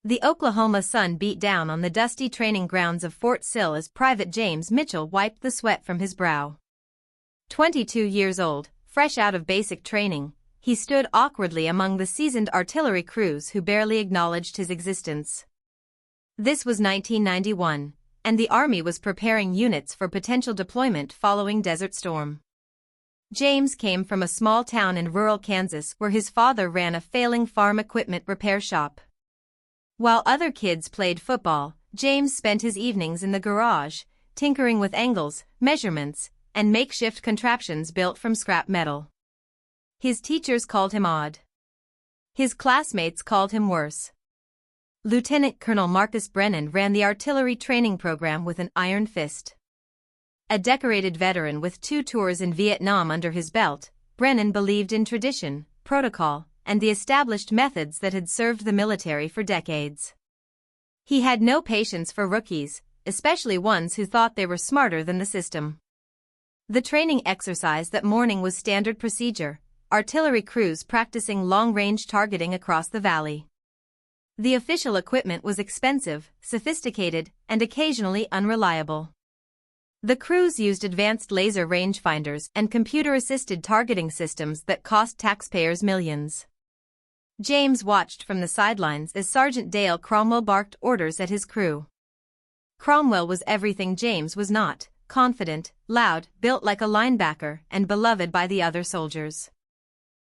The Oklahoma sun beat down on the dusty training grounds of Fort Sill as Private James Mitchell wiped the sweat from his brow. 22 years old, fresh out of basic training, he stood awkwardly among the seasoned artillery crews who barely acknowledged his existence. This was 1991, and the Army was preparing units for potential deployment following Desert Storm. James came from a small town in rural Kansas where his father ran a failing farm equipment repair shop. While other kids played football, James spent his evenings in the garage, tinkering with angles, measurements, and makeshift contraptions built from scrap metal. His teachers called him odd. His classmates called him worse. Lieutenant Colonel Marcus Brennan ran the artillery training program with an iron fist. A decorated veteran with 2 tours in Vietnam under his belt, Brennan believed in tradition, protocol, and the established methods that had served the military for decades. He had no patience for rookies, especially ones who thought they were smarter than the system. The training exercise that morning was standard procedure, artillery crews practicing long-range targeting across the valley. The official equipment was expensive, sophisticated, and occasionally unreliable. The crews used advanced laser rangefinders and computer-assisted targeting systems that cost taxpayers millions. James watched from the sidelines as Sergeant Dale Cromwell barked orders at his crew. Cromwell was everything James was not: confident, loud, built like a linebacker, and beloved by the other soldiers.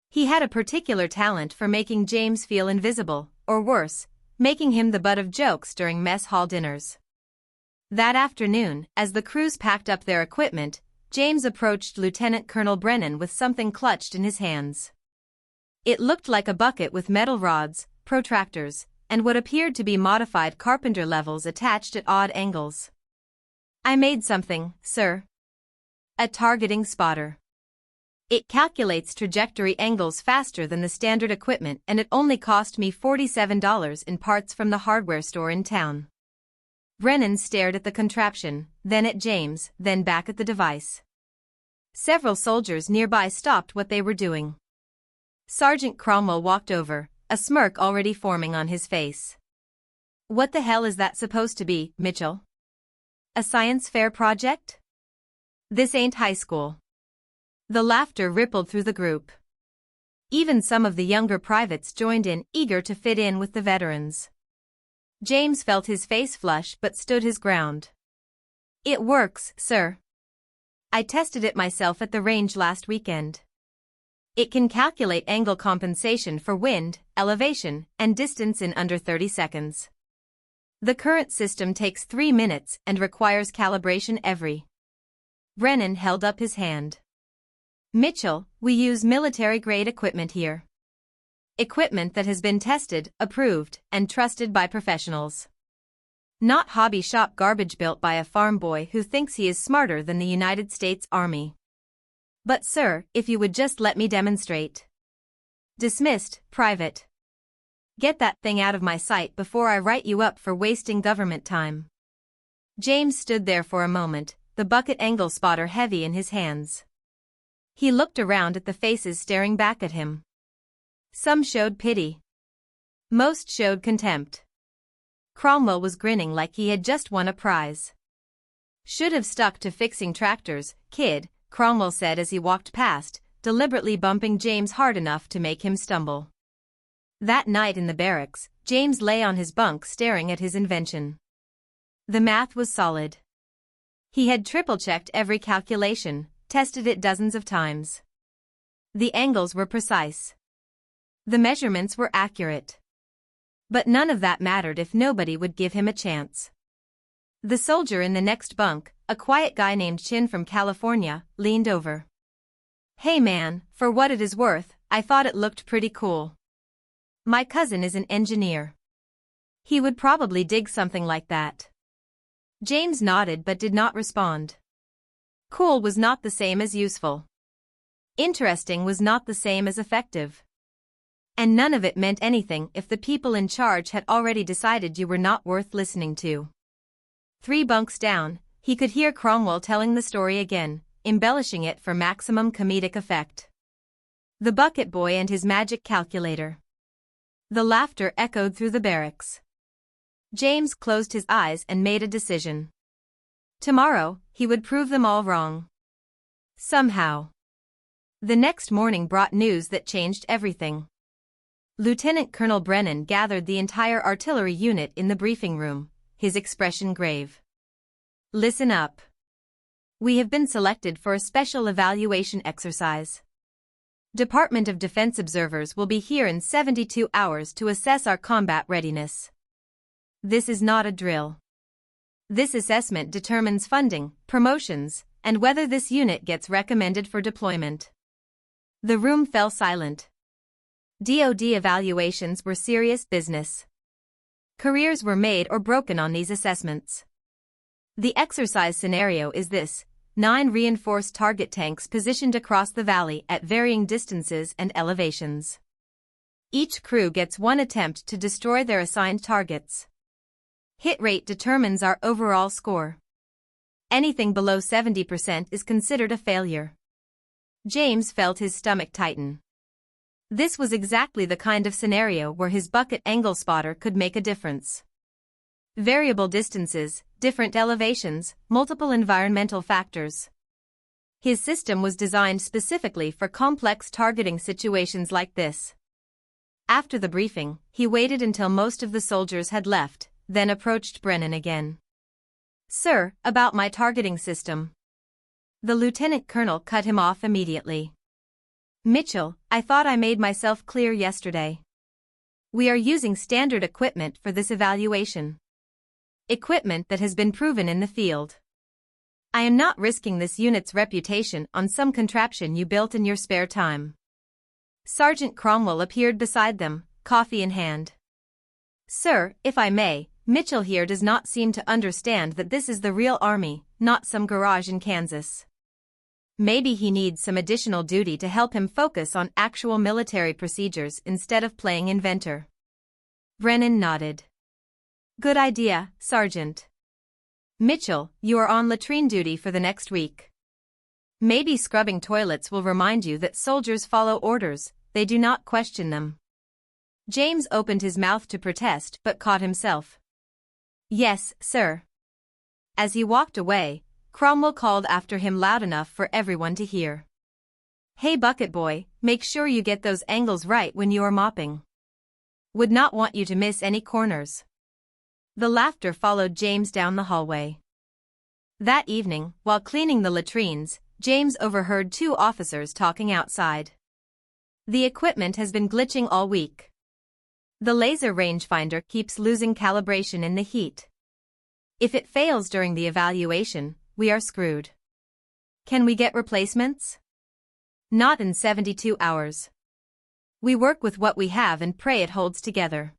He had a particular talent for making James feel invisible, or worse, making him the butt of jokes during mess hall dinners. That afternoon, as the crews packed up their equipment, James approached Lieutenant Colonel Brennan with something clutched in his hands. It looked like a bucket with metal rods, protractors, and what appeared to be modified carpenter levels attached at odd angles. "I made something, sir. A targeting spotter. It calculates trajectory angles faster than the standard equipment, and it only cost me $47 in parts from the hardware store in town." Brennan stared at the contraption, then at James, then back at the device. Several soldiers nearby stopped what they were doing. Sergeant Cromwell walked over, a smirk already forming on his face. "What the hell is that supposed to be, Mitchell? A science fair project? This ain't high school." The laughter rippled through the group. Even some of the younger privates joined in, eager to fit in with the veterans. James felt his face flush but stood his ground. "It works, sir. I tested it myself at the range last weekend. It can calculate angle compensation for wind, elevation, and distance in under 30 seconds. The current system takes 3 minutes and requires calibration every." Brennan held up his hand. "Mitchell, we use military-grade equipment here. Equipment that has been tested, approved, and trusted by professionals. Not hobby shop garbage built by a farm boy who thinks he is smarter than the United States Army. But sir, if you would just let me demonstrate." "Dismissed, Private. Get that thing out of my sight before I write you up for wasting government time." James stood there for a moment, the bucket angle spotter heavy in his hands. He looked around at the faces staring back at him. Some showed pity. Most showed contempt. Cromwell was grinning like he had just won a prize. "Should have stuck to fixing tractors, kid," Cromwell said as he walked past, deliberately bumping James hard enough to make him stumble. That night in the barracks, James lay on his bunk staring at his invention. The math was solid. He had triple-checked every calculation, tested it dozens of times. The angles were precise. The measurements were accurate. But none of that mattered if nobody would give him a chance. The soldier in the next bunk, a quiet guy named Chin from California, leaned over. "Hey man, for what it is worth, I thought it looked pretty cool. My cousin is an engineer. He would probably dig something like that." James nodded but did not respond. Cool was not the same as useful. Interesting was not the same as effective. And none of it meant anything if the people in charge had already decided you were not worth listening to. 3 bunks down, he could hear Cromwell telling the story again, embellishing it for maximum comedic effect. The bucket boy and his magic calculator. The laughter echoed through the barracks. James closed his eyes and made a decision. Tomorrow, he would prove them all wrong. Somehow. The next morning brought news that changed everything. Lieutenant Colonel Brennan gathered the entire artillery unit in the briefing room, his expression grave. Listen up. We have been selected for a special evaluation exercise. Department of Defense observers will be here in 72 hours to assess our combat readiness. This is not a drill. This assessment determines funding, promotions, and whether this unit gets recommended for deployment. The room fell silent. DoD evaluations were serious business. Careers were made or broken on these assessments. The exercise scenario is this: 9 reinforced target tanks positioned across the valley at varying distances and elevations. Each crew gets 1 attempt to destroy their assigned targets. Hit rate determines our overall score. Anything below 70% is considered a failure. James felt his stomach tighten. This was exactly the kind of scenario where his bucket angle spotter could make a difference. Variable distances, different elevations, multiple environmental factors. His system was designed specifically for complex targeting situations like this. After the briefing, he waited until most of the soldiers had left, then approached Brennan again. Sir, about my targeting system. The lieutenant colonel cut him off immediately. Mitchell, I thought I made myself clear yesterday. We are using standard equipment for this evaluation. Equipment that has been proven in the field. I am not risking this unit's reputation on some contraption you built in your spare time. Sergeant Cromwell appeared beside them, coffee in hand. Sir, if I may, Mitchell here does not seem to understand that this is the real army, not some garage in Kansas. Maybe he needs some additional duty to help him focus on actual military procedures instead of playing inventor. Brennan nodded. Good idea, Sergeant. Mitchell, you are on latrine duty for the next week. Maybe scrubbing toilets will remind you that soldiers follow orders, they do not question them. James opened his mouth to protest but caught himself. Yes, sir. As he walked away, Cromwell called after him loud enough for everyone to hear. Hey bucket boy, make sure you get those angles right when you are mopping. Would not want you to miss any corners. The laughter followed James down the hallway. That evening, while cleaning the latrines, James overheard 2 officers talking outside. The equipment has been glitching all week. The laser rangefinder keeps losing calibration in the heat. If it fails during the evaluation, we are screwed. Can we get replacements? Not in 72 hours. We work with what we have and pray it holds together.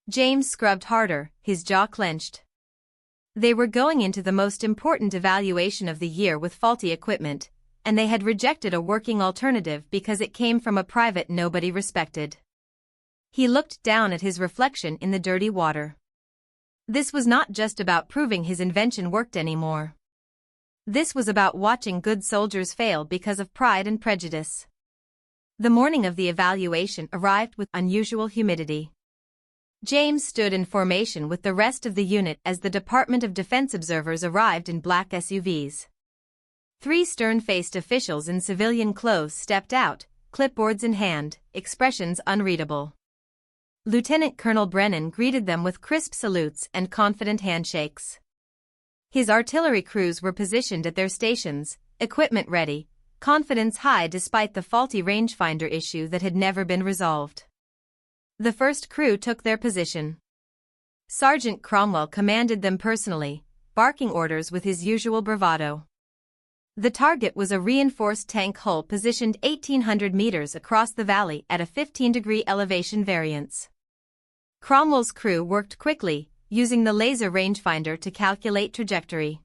James scrubbed harder, his jaw clenched. They were going into the most important evaluation of the year with faulty equipment, and they had rejected a working alternative because it came from a private nobody respected. He looked down at his reflection in the dirty water. This was not just about proving his invention worked anymore. This was about watching good soldiers fail because of pride and prejudice. The morning of the evaluation arrived with unusual humidity. James stood in formation with the rest of the unit as the Department of Defense observers arrived in black SUVs. 3 stern-faced officials in civilian clothes stepped out, clipboards in hand, expressions unreadable. Lieutenant Colonel Brennan greeted them with crisp salutes and confident handshakes. His artillery crews were positioned at their stations, equipment ready, confidence high despite the faulty rangefinder issue that had never been resolved. The first crew took their position. Sergeant Cromwell commanded them personally, barking orders with his usual bravado. The target was a reinforced tank hull positioned 1,800 meters across the valley at a 15-degree elevation variance. Cromwell's crew worked quickly, using the laser rangefinder to calculate trajectory.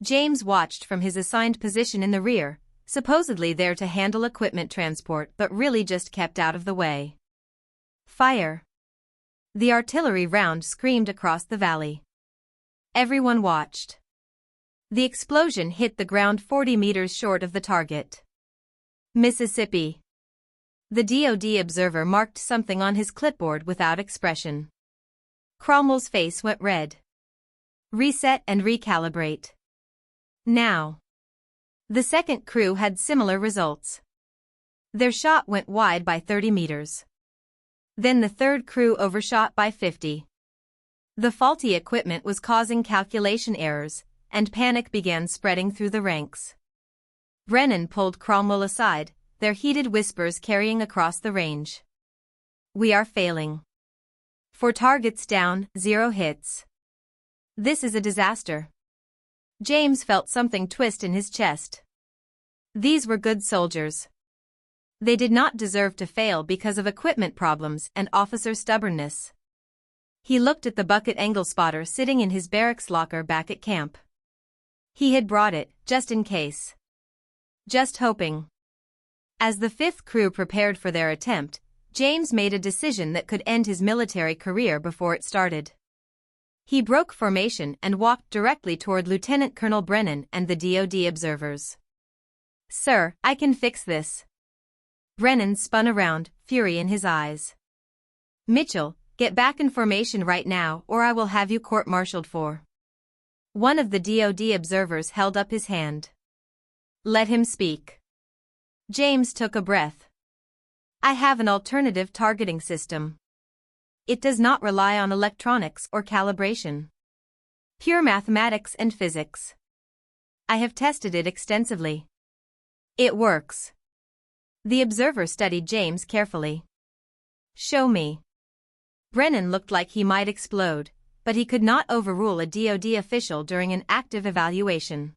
James watched from his assigned position in the rear, supposedly there to handle equipment transport but really just kept out of the way. Fire! The artillery round screamed across the valley. Everyone watched. The explosion hit the ground 40 meters short of the target. Mississippi. The DoD observer marked something on his clipboard without expression. Cromwell's face went red. Reset and recalibrate. Now. The second crew had similar results. Their shot went wide by 30 meters. Then the third crew overshot by 50. The faulty equipment was causing calculation errors, and panic began spreading through the ranks. Brennan pulled Cromwell aside, their heated whispers carrying across the range. "We are failing. 4 targets down, 0 hits. This is a disaster." James felt something twist in his chest. These were good soldiers. They did not deserve to fail because of equipment problems and officer stubbornness. He looked at the bucket angle spotter sitting in his barracks locker back at camp. He had brought it, just in case. Just hoping. As the fifth crew prepared for their attempt, James made a decision that could end his military career before it started. He broke formation and walked directly toward Lieutenant Colonel Brennan and the DoD observers. "Sir, I can fix this." Brennan spun around, fury in his eyes. "Mitchell, get back in formation right now or I will have you court-martialed for." One of the DoD observers held up his hand. "Let him speak." James took a breath. "I have an alternative targeting system. It does not rely on electronics or calibration. Pure mathematics and physics. I have tested it extensively. It works." The observer studied James carefully. "Show me." Brennan looked like he might explode, but he could not overrule a DoD official during an active evaluation.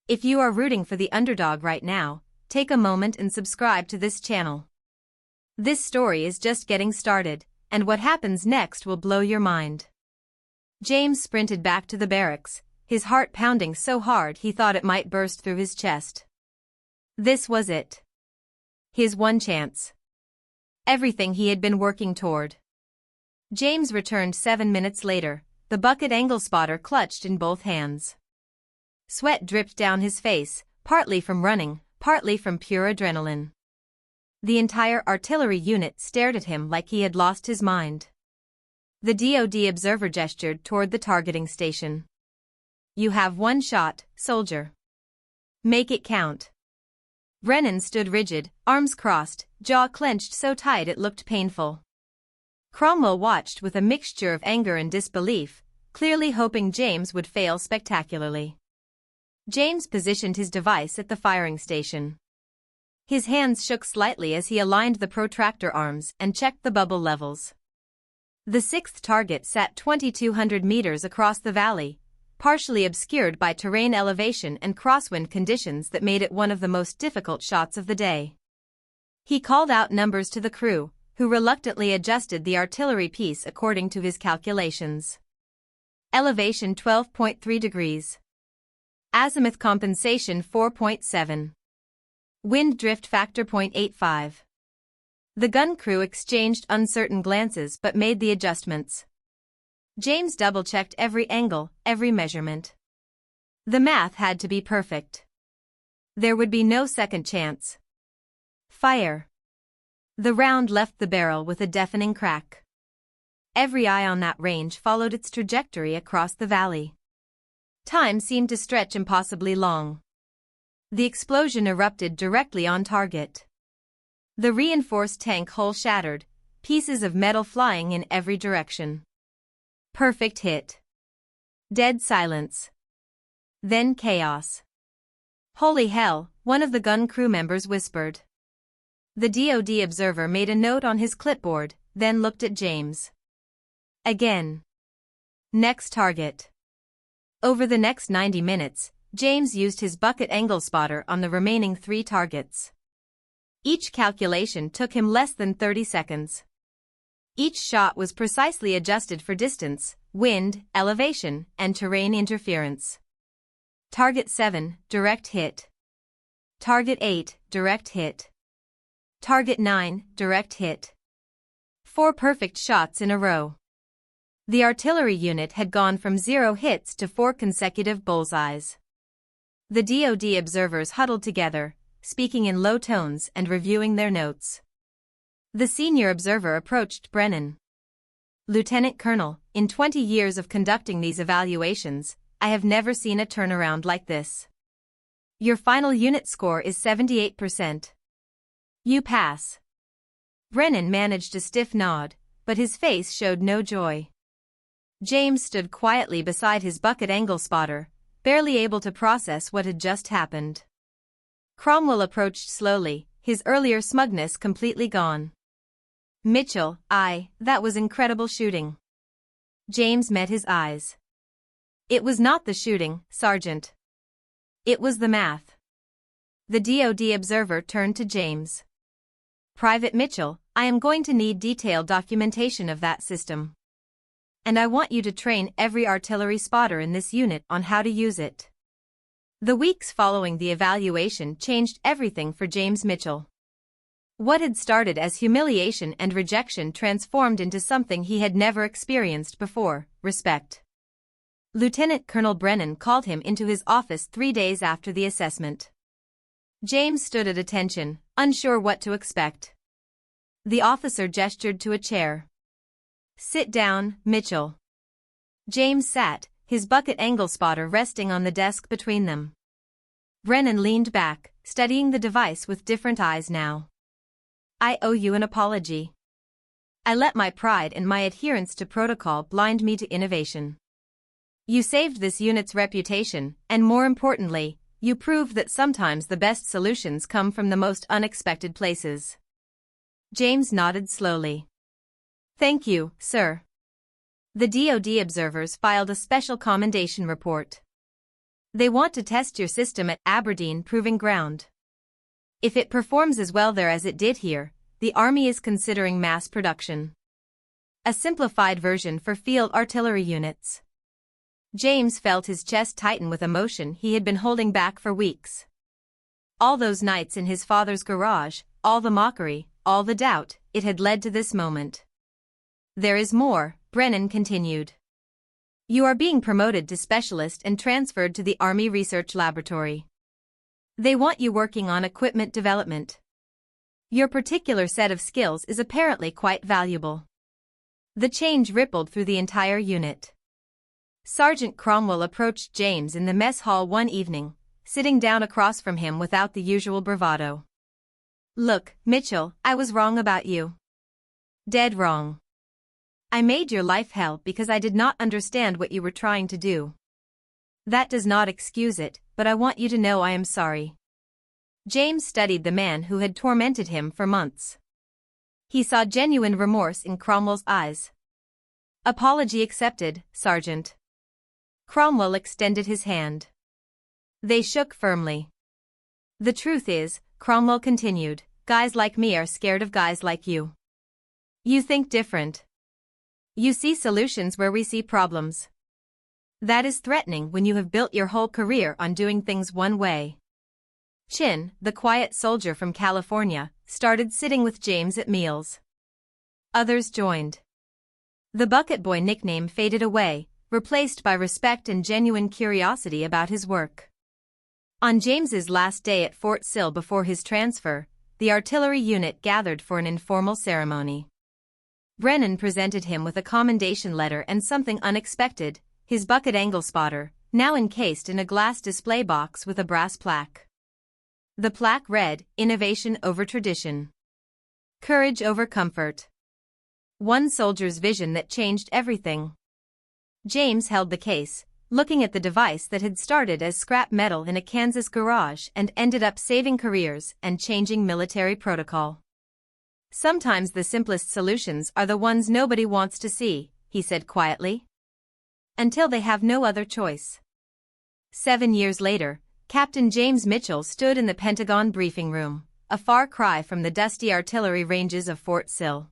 If you are rooting for the underdog right now, take a moment and subscribe to this channel. This story is just getting started, and what happens next will blow your mind. James sprinted back to the barracks, his heart pounding so hard he thought it might burst through his chest. This was it. His one chance. Everything he had been working toward. James returned 7 minutes later, the bucket angle spotter clutched in both hands. Sweat dripped down his face, partly from running, partly from pure adrenaline. The entire artillery unit stared at him like he had lost his mind. The DoD observer gestured toward the targeting station. "You have 1 shot, soldier. Make it count." Brennan stood rigid, arms crossed, jaw clenched so tight it looked painful. Cromwell watched with a mixture of anger and disbelief, clearly hoping James would fail spectacularly. James positioned his device at the firing station. His hands shook slightly as he aligned the protractor arms and checked the bubble levels. The 6th target sat 2,200 meters across the valley, partially obscured by terrain elevation and crosswind conditions that made it one of the most difficult shots of the day. He called out numbers to the crew, who reluctantly adjusted the artillery piece according to his calculations. Elevation 12.3 degrees. Azimuth compensation 4.7. Wind drift factor 0.85. The gun crew exchanged uncertain glances but made the adjustments. James double-checked every angle, every measurement. The math had to be perfect. There would be no second chance. Fire. The round left the barrel with a deafening crack. Every eye on that range followed its trajectory across the valley. Time seemed to stretch impossibly long. The explosion erupted directly on target. The reinforced tank hull shattered, pieces of metal flying in every direction. Perfect hit. Dead silence. Then chaos. "Holy hell," one of the gun crew members whispered. The DoD observer made a note on his clipboard, then looked at James. Again. Next target. Over the next 90 minutes, James used his bucket angle spotter on the remaining 3 targets. Each calculation took him less than 30 seconds. Each shot was precisely adjusted for distance, wind, elevation, and terrain interference. Target 7, direct hit. Target 8, direct hit. Target 9, direct hit. 4 perfect shots in a row. The artillery unit had gone from 0 hits to 4 consecutive bullseyes. The DoD observers huddled together, speaking in low tones and reviewing their notes. The senior observer approached Brennan. Lieutenant Colonel, in 20 years of conducting these evaluations, I have never seen a turnaround like this. Your final unit score is 78%. You pass. Brennan managed a stiff nod, but his face showed no joy. James stood quietly beside his bucket angle spotter, barely able to process what had just happened. Cromwell approached slowly, his earlier smugness completely gone. Mitchell, that was incredible shooting. James met his eyes. It was not the shooting, Sergeant. It was the math. The DoD observer turned to James. Private Mitchell, I am going to need detailed documentation of that system. And I want you to train every artillery spotter in this unit on how to use it. The weeks following the evaluation changed everything for James Mitchell. What had started as humiliation and rejection transformed into something he had never experienced before: respect. Lieutenant Colonel Brennan called him into his office 3 days after the assessment. James stood at attention, unsure what to expect. The officer gestured to a chair. Sit down, Mitchell. James sat, his bucket angle spotter resting on the desk between them. Brennan leaned back, studying the device with different eyes now. I owe you an apology. I let my pride and my adherence to protocol blind me to innovation. You saved this unit's reputation, and more importantly, you proved that sometimes the best solutions come from the most unexpected places. James nodded slowly. Thank you, sir. The DoD observers filed a special commendation report. They want to test your system at Aberdeen Proving Ground. If it performs as well there as it did here, the Army is considering mass production. A simplified version for field artillery units. James felt his chest tighten with emotion he had been holding back for weeks. All those nights in his father's garage, all the mockery, all the doubt, it had led to this moment. There is more, Brennan continued. You are being promoted to specialist and transferred to the Army Research Laboratory. They want you working on equipment development. Your particular set of skills is apparently quite valuable. The change rippled through the entire unit. Sergeant Cromwell approached James in the mess hall one evening, sitting down across from him without the usual bravado. Look, Mitchell, I was wrong about you. Dead wrong. I made your life hell because I did not understand what you were trying to do. That does not excuse it, but I want you to know I am sorry. James studied the man who had tormented him for months. He saw genuine remorse in Cromwell's eyes. Apology accepted, Sergeant. Cromwell extended his hand. They shook firmly. The truth is, Cromwell continued, guys like me are scared of guys like you. You think different. You see solutions where we see problems. That is threatening when you have built your whole career on doing things one way. Chin, the quiet soldier from California, started sitting with James at meals. Others joined. The bucket boy nickname faded away, replaced by respect and genuine curiosity about his work. On James's last day at Fort Sill before his transfer, the artillery unit gathered for an informal ceremony. Brennan presented him with a commendation letter and something unexpected, his bucket angle spotter, now encased in a glass display box with a brass plaque. The plaque read, Innovation over Tradition. Courage over Comfort. One soldier's vision that changed everything. James held the case, looking at the device that had started as scrap metal in a Kansas garage and ended up saving careers and changing military protocol. Sometimes the simplest solutions are the ones nobody wants to see, he said quietly. Until they have no other choice. 7 years later, Captain James Mitchell stood in the Pentagon briefing room, a far cry from the dusty artillery ranges of Fort Sill.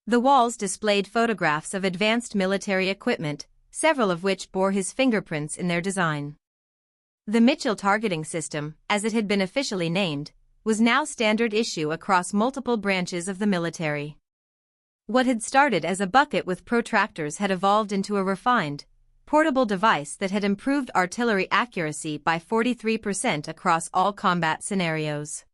The walls displayed photographs of advanced military equipment, several of which bore his fingerprints in their design. The Mitchell targeting system, as it had been officially named, was now standard issue across multiple branches of the military. What had started as a bucket with protractors had evolved into a refined, portable device that had improved artillery accuracy by 43% across all combat scenarios.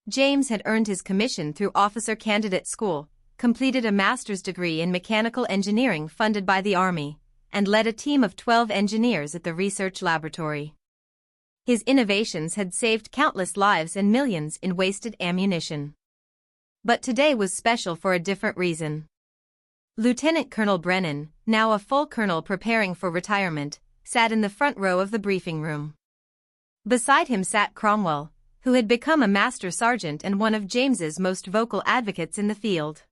James had earned his commission through officer candidate school, completed a master's degree in mechanical engineering funded by the Army, and led a team of 12 engineers at the research laboratory. His innovations had saved countless lives and millions in wasted ammunition. But today was special for a different reason. Lieutenant Colonel Brennan, now a full colonel preparing for retirement, sat in the front row of the briefing room. Beside him sat Cromwell, who had become a master sergeant and one of James's most vocal advocates in the field.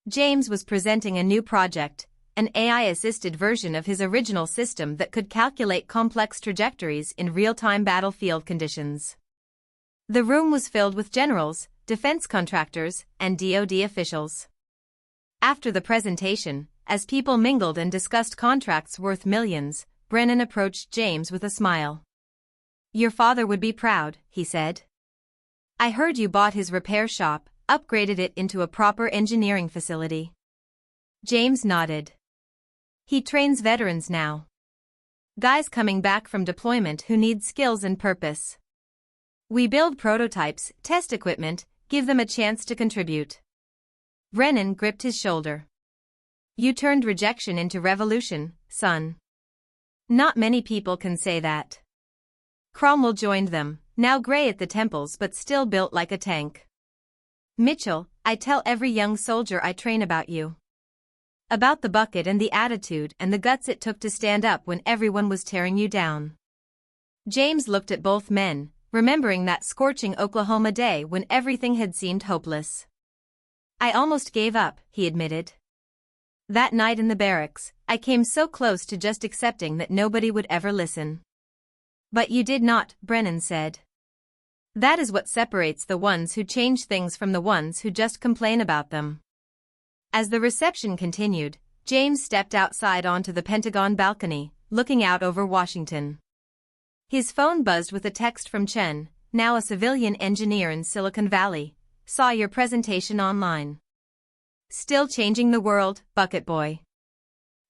James was presenting a new project, an AI-assisted version of his original system that could calculate complex trajectories in real-time battlefield conditions. The room was filled with generals, defense contractors, and DoD officials. After the presentation, as people mingled and discussed contracts worth millions, Brennan approached James with a smile. "Your father would be proud," he said. "I heard you bought his repair shop, upgraded it into a proper engineering facility." James nodded. "He trains veterans now. Guys coming back from deployment who need skills and purpose. We build prototypes, test equipment, give them a chance to contribute." Brennan gripped his shoulder. "You turned rejection into revolution, son. Not many people can say that." Cromwell joined them, now gray at the temples but still built like a tank. "Mitchell, I tell every young soldier I train about you. About the bucket and the attitude and the guts it took to stand up when everyone was tearing you down." James looked at both men, remembering that scorching Oklahoma day when everything had seemed hopeless. "I almost gave up," he admitted. "That night in the barracks, I came so close to just accepting that nobody would ever listen." "But you did not," Brennan said. "That is what separates the ones who change things from the ones who just complain about them." As the reception continued, James stepped outside onto the Pentagon balcony, looking out over Washington. His phone buzzed with a text from Chen, now a civilian engineer in Silicon Valley. "Saw your presentation online. Still changing the world, Bucket Boy."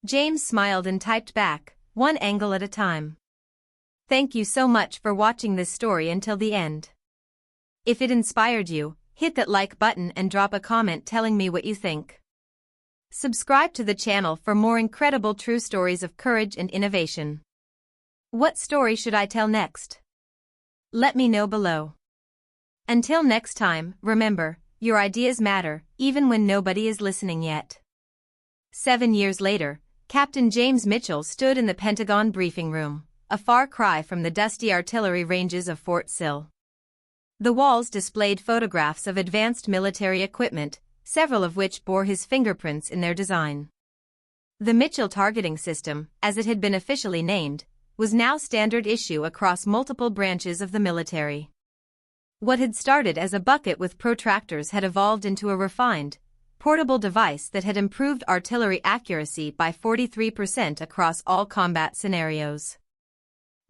James smiled and typed back, "One angle at a time. Thank you so much for watching this story until the end. If it inspired you, hit that like button and drop a comment telling me what you think. Subscribe to the channel for more incredible true stories of courage and innovation. What story should I tell next? Let me know below. Until next time, remember, your ideas matter, even when nobody is listening yet." 7 years later, Captain James Mitchell stood in the Pentagon briefing room, a far cry from the dusty artillery ranges of Fort Sill. The walls displayed photographs of advanced military equipment, several of which bore his fingerprints in their design. The Mitchell Targeting System, as it had been officially named, was now standard issue across multiple branches of the military. What had started as a bucket with protractors had evolved into a refined, portable device that had improved artillery accuracy by 43% across all combat scenarios.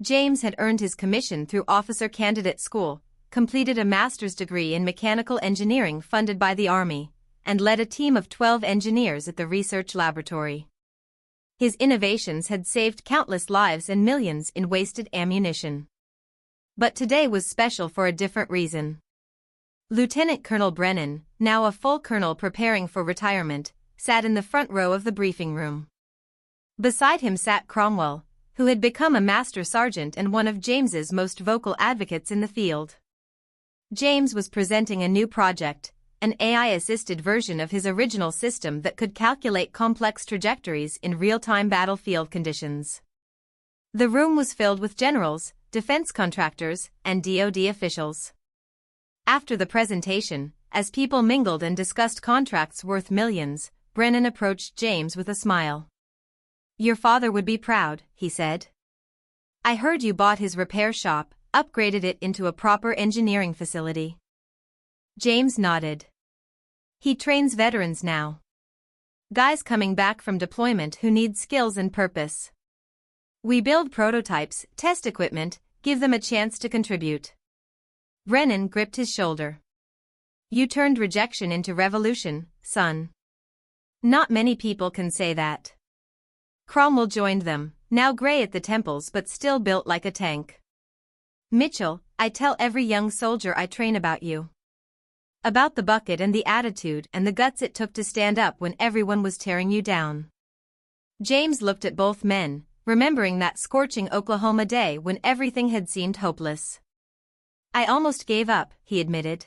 James had earned his commission through Officer Candidate School, completed a master's degree in mechanical engineering funded by the Army, and led a team of 12 engineers at the research laboratory. His innovations had saved countless lives and millions in wasted ammunition. But today was special for a different reason. Lieutenant Colonel Brennan, now a full colonel preparing for retirement, sat in the front row of the briefing room. Beside him sat Cromwell, who had become a master sergeant and one of James's most vocal advocates in the field. James was presenting a new project, an AI-assisted version of his original system that could calculate complex trajectories in real-time battlefield conditions. The room was filled with generals, defense contractors, and DoD officials. After the presentation, as people mingled and discussed contracts worth millions, Brennan approached James with a smile. "Your father would be proud," he said. "I heard you bought his repair shop, upgraded it into a proper engineering facility." James nodded. "He trains veterans now. Guys coming back from deployment who need skills and purpose. We build prototypes, test equipment, give them a chance to contribute." Brennan gripped his shoulder. "You turned rejection into revolution, son. Not many people can say that." Cromwell joined them, now gray at the temples but still built like a tank. "Mitchell, I tell every young soldier I train about you. About the bucket and the attitude and the guts it took to stand up when everyone was tearing you down. James looked at both men, remembering that scorching Oklahoma day when everything had seemed hopeless. "I almost gave up," he admitted.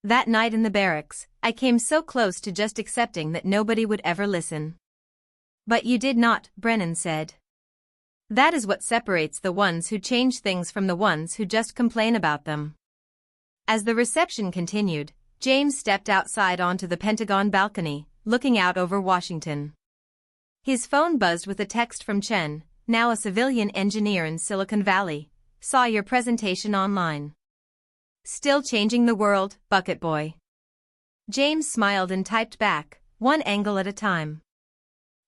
"That night in the barracks, I came so close to just accepting that nobody would ever listen." "But you did not," Brennan said. "That is what separates the ones who change things from the ones who just complain about them." As the reception continued, James stepped outside onto the Pentagon balcony, looking out over Washington. His phone buzzed with a text from Chen, now a civilian engineer in Silicon Valley. "Saw your presentation online. Still changing the world, Bucket Boy." James smiled and typed back, one angle at a time.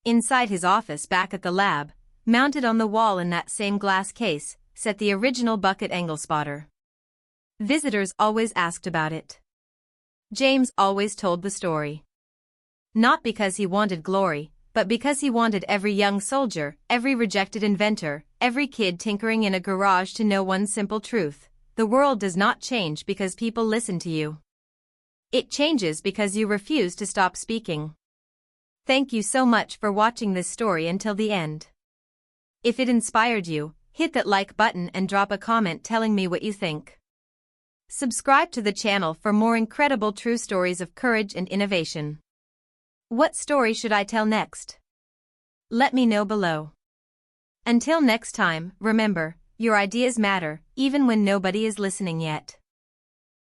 Inside his office back at the lab, mounted on the wall in that same glass case, sat the original bucket angle spotter. Visitors always asked about it. James always told the story. Not because he wanted glory, but because he wanted every young soldier, every rejected inventor, every kid tinkering in a garage to know one simple truth: the world does not change because people listen to you. It changes because you refuse to stop speaking. Thank you so much for watching this story until the end. If it inspired you, hit that like button and drop a comment telling me what you think. Subscribe to the channel for more incredible true stories of courage and innovation. What story should I tell next? Let me know below. Until next time, remember, your ideas matter, even when nobody is listening yet.